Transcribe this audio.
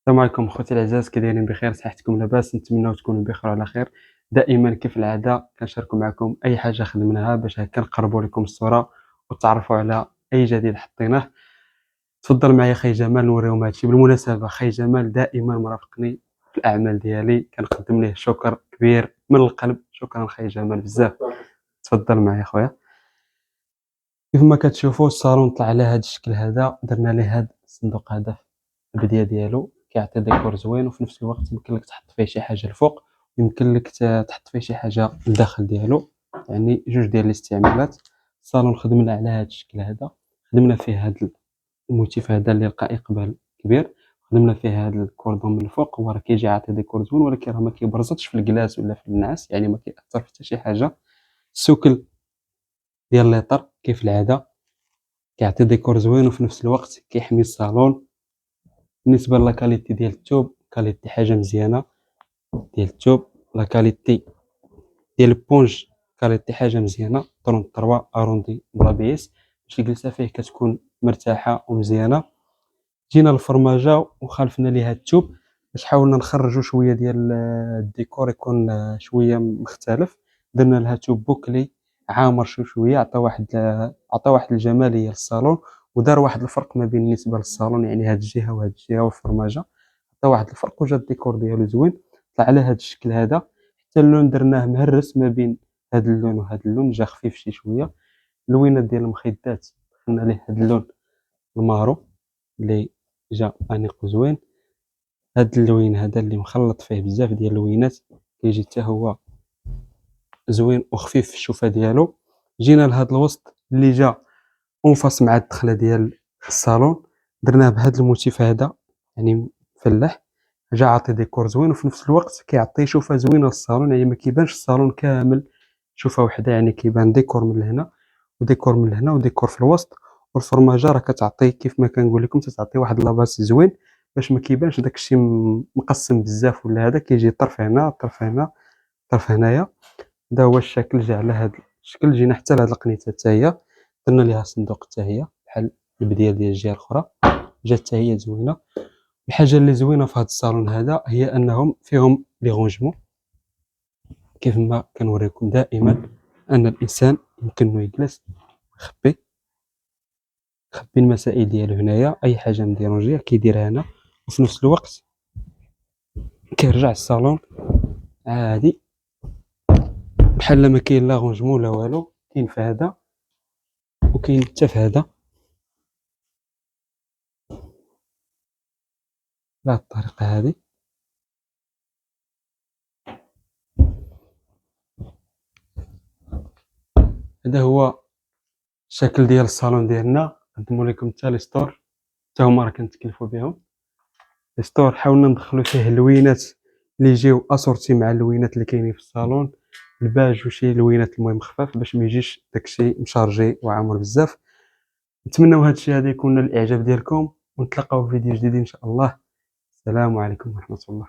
السلام عليكم خوتي العزاز، كي دايرين؟ بخير؟ صحتكم لاباس؟ نتمنىو تكونوا بخير وعلى خير. دائما كيف العاده كنشاركوا معكم اي حاجه خدمناها باش هكا نقربوا لكم الصوره وتعرفوا على اي جديد حطيناه. تفضل معايا خي جمال نوريهم هادشي. بالمناسبه خي جمال دائما مرافقني في الاعمال ديالي، كنقدم ليه شكر كبير من القلب. شكرا خي جمال بزاف. تفضل معايا خويا. كيف ما كتشوفوا الصالون طلع على هذا الشكل هذا، درنا ليه هذا الصندوق هذا البديه ديالو كيعطي ديكور زوين، وفي نفس الوقت يمكن لك تحط فيه شي حاجه الفوق، يمكن لك تحط فيه شي حاجه لداخل ديالو، يعني جوج ديال الاستعمالات. الصالون خدمنا على هذا الشكل هذا، خدمنا فيه هذا الموتيف هذا اللي لقى اقبال كبير، خدمنا فيه هذا الكوردون من الفوق، هو راه كيجي عاطي ديكور زوين ولكن راه ما كيبرزطش في الكلاس ولا في النعاس، يعني ما كيأثر في حتى شي حاجه. السكل ديال ليطر كيف العاده كيعطي ديكور زوين وفي نفس الوقت كيحمي الصالون. بالنسبه لاكاليتي ديال الثوب، كاليتي حاجه مزيانه ديال الثوب. لاكاليتي ديال البونج كاليتي حاجه مزيانه 33 اروندي بلا بيس باش الجلسه فيه كتكون مرتاحه ومزيانه. جينا للفرماجه وخالفنا ليها الثوب باش حاولنا نخرجوا شويه ديال الديكور يكون شويه مختلف. درنا لها ثوب بوكلي عامر شويه، عطى واحد الجماليه للصالون، ودار واحد الفرق ما بين بالنسبه للصالون، يعني هاد الجهه وهاد الجهه والفرماجه عطى واحد الفرق وجا الديكور ديالو زوين. طلع على هاد الشكل هذا. حتى اللون درناه مهرس ما بين هاد اللون وهاد اللون، جا خفيف شي شويه. اللوينات ديال المخدات دخلنا ليه هاد اللون المارو اللي جا انيق وزوين. هاد اللوين هذا اللي مخلط فيه بزاف ديال اللوينات كيجي حتى هو زوين وخفيف في الشوفه ديالو. جينا لهاد الوسط اللي جا منفصل مع الدخله ديال الصالون، درناه بهاد الموتيف هذا يعني فلاح، جا عاطي ديكور زوين وفي نفس الوقت كيعطي شوفه زوينه للصالون، يعني ما كيبانش الصالون كامل شوفه وحده، يعني كيبان ديكور من هنا وديكور من هنا وديكور في الوسط. والفرماجه راه كتعطي كيف ما كنقول لكم تعطي واحد لاباس زوين باش ما كيبانش داكشي مقسم بزاف ولا هذا، كيجي طرف هنا طرف هنا طرف هنايا. هذا هو الشكل، جا على هذا الشكل. جينا حتى لهاد القنيته حتى هي درنا ليها صندوق حتى هي بحال البديه ديال الجهه الاخرى، جات حتى هي زوينه. الحاجه اللي زوينه في هذا الصالون هذا هي انهم فيهم لي رونجمون، كيف ما كنوريكم دائما ان الانسان يمكن انه يجلس يخبي المسائل ديالو هنايا، اي حاجه مديرونجيه كيديرها هنا، وفي نفس الوقت كيرجع الصالون عادي بحال ما كاين لا رونجمون لا والو. كاين في هذا وكاين حتى في هذا بهذه الطريقه هذه. هذا هو الشكل ديال الصالون ديالنا. نقدموا لكم حتى لي ستور، حتى هما راه كنتكلفوا بهم. لي ستور حاولنا ندخلوا فيه اللوينات اللي يجيو اسورتي مع اللوينات اللي كاينين في الصالون، الباج وشي لوينات المهم خفاف باش ما يجيش داكشي مشارجي وعامر بزاف. نتمنوا هذا الشيء هذا يكون الاعجاب ديالكم، ونتلاقاو في فيديو جديد ان شاء الله. السلام عليكم ورحمه الله.